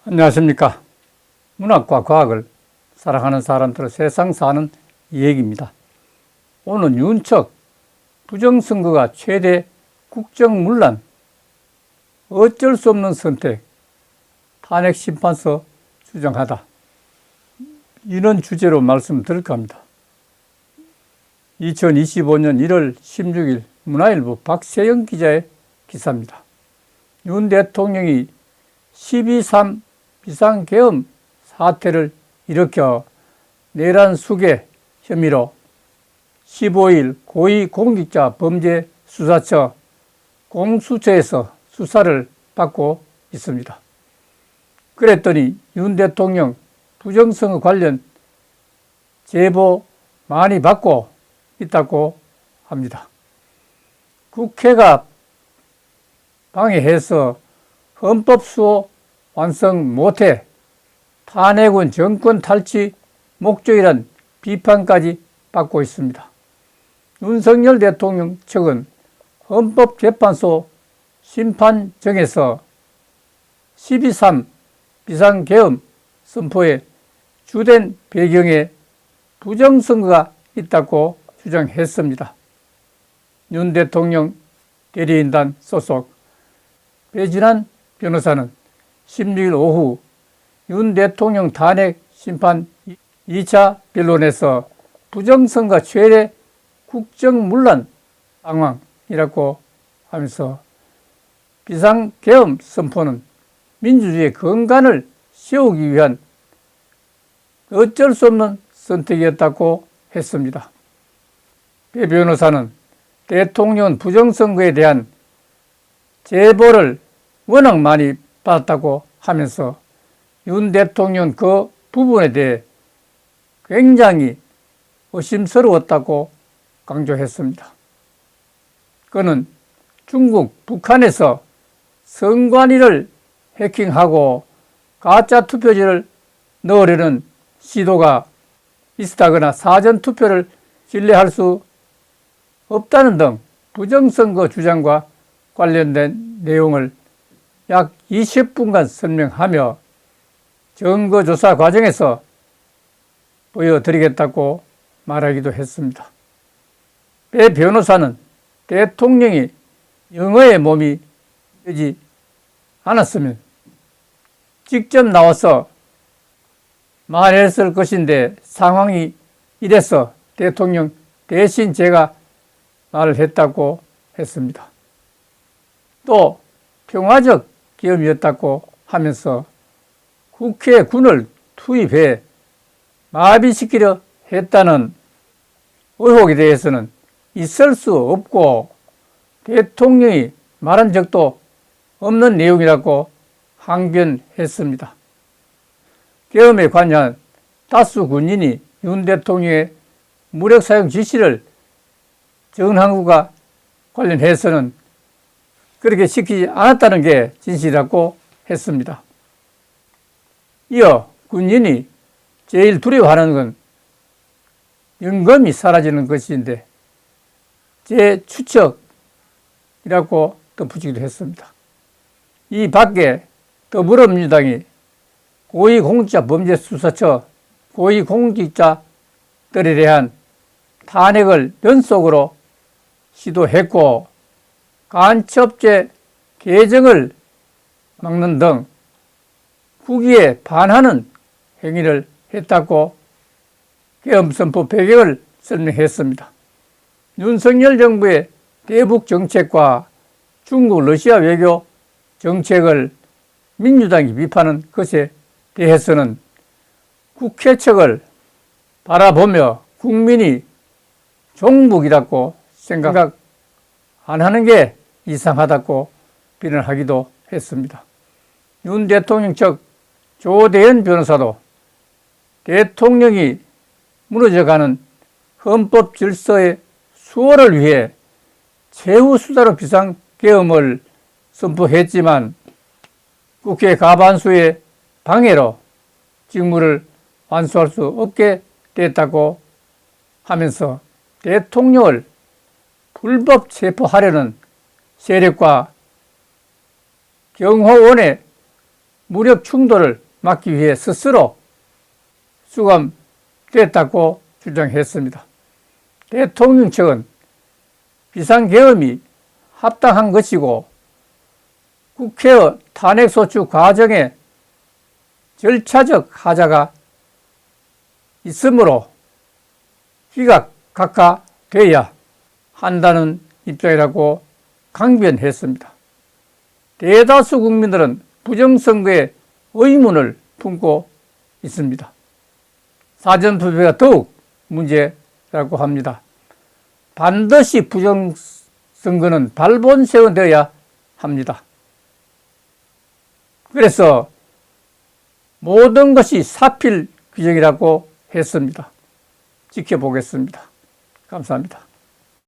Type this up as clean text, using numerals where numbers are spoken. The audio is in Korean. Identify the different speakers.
Speaker 1: 안녕하십니까. 문학과 과학을 사랑하는 사람들의 세상 사는 이야기입니다. 오늘 윤척 부정선거가 최대 국정문란, 어쩔 수 없는 선택, 탄핵심판서 주장하다, 이런 주제로 말씀드릴까 합니다. 2025년 1월 16일 문화일보 박세영 기자의 기사입니다. 윤 대통령이 12.3 비상계엄 사태를 일으켜 내란 수괴 혐의로 15일 고위공직자범죄수사처 공수처에서 수사를 받고 있습니다. 그랬더니 윤 대통령 부정선거 관련 제보 많이 받고 있다고 합니다. 국회가 방해해서 헌법수호 완성 못해 탄핵은 정권 탈취 목적이란 비판까지 받고 있습니다. 윤석열 대통령 측은 헌법재판소 심판정에서 12.3 비상계엄 선포의 주된 배경에 부정선거가 있다고 주장했습니다. 윤 대통령 대리인단 소속 배진환 변호사는 16일 오후 윤 대통령 탄핵 심판 2차 변론에서 부정선거 최대 국정문란 상황이라고 하면서 비상계엄 선포는 민주주의의 근간을 세우기 위한 어쩔 수 없는 선택이었다고 했습니다. 배 변호사는 대통령 부정선거에 대한 제보를 워낙 많이 받았다고 하면서 윤 대통령 그 부분에 대해 굉장히 의심스러웠다고 강조했습니다. 그는 중국, 북한에서 선관위를 해킹하고 가짜 투표지를 넣으려는 시도가 있었다거나 사전투표를 신뢰할 수 없다는 등 부정선거 주장과 관련된 내용을 약 20분간 설명하며 증거조사 과정에서 보여드리겠다고 말하기도 했습니다. 배 변호사는 대통령이 영어의 몸이 되지 않았으면 직접 나와서 말했을 것인데 상황이 이래서 대통령 대신 제가 말을 했다고 했습니다. 또 평화적 계엄이었다고 하면서 국회에 군을 투입해 마비시키려 했다는 의혹에 대해서는 있을 수 없고 대통령이 말한 적도 없는 내용이라고 항변했습니다. 계엄에 관여한 다수 군인이 윤 대통령의 무력 사용 지시를 정한국과 관련해서는 그렇게 시키지 않았다는 게 진실이라고 했습니다. 이어 군인이 제일 두려워하는 건 영검이 사라지는 것인데 제 추측이라고 덧붙이기도 했습니다. 이 밖에 더불어민주당이 고위공직자범죄수사처 고위공직자들에 대한 탄핵을 연속으로 시도했고 간첩죄 개정을 막는 등 국위에 반하는 행위를 했다고 계엄 선포 배경을 설명했습니다. 윤석열 정부의 대북 정책과 중국, 러시아 외교 정책을 민주당이 비판한 것에 대해서는 국회 측을 바라보며 국민이 종북이라고 생각 안 하는 게 이상하다고 비난하기도 했습니다. 윤 대통령 측 조대현 변호사도 대통령이 무너져가는 헌법 질서의 수호를 위해 최후 수단으로 비상계엄을 선포했지만 국회 과반수의 방해로 직무를 완수할 수 없게 됐다고 하면서 대통령을 불법 체포하려는 세력과 경호원의 무력 충돌을 막기 위해 스스로 수감됐다고 주장했습니다. 대통령 측은 비상계엄이 합당한 것이고 국회의 탄핵소추 과정에 절차적 하자가 있으므로 기각돼야 한다는 입장이라고 강변했습니다. 대다수 국민들은 부정선거에 의문을 품고 있습니다. 사전투표가 더욱 문제라고 합니다. 반드시 부정선거는 발본세워되어야 합니다. 그래서 모든 것이 사필 규정이라고 했습니다. 지켜보겠습니다. 감사합니다.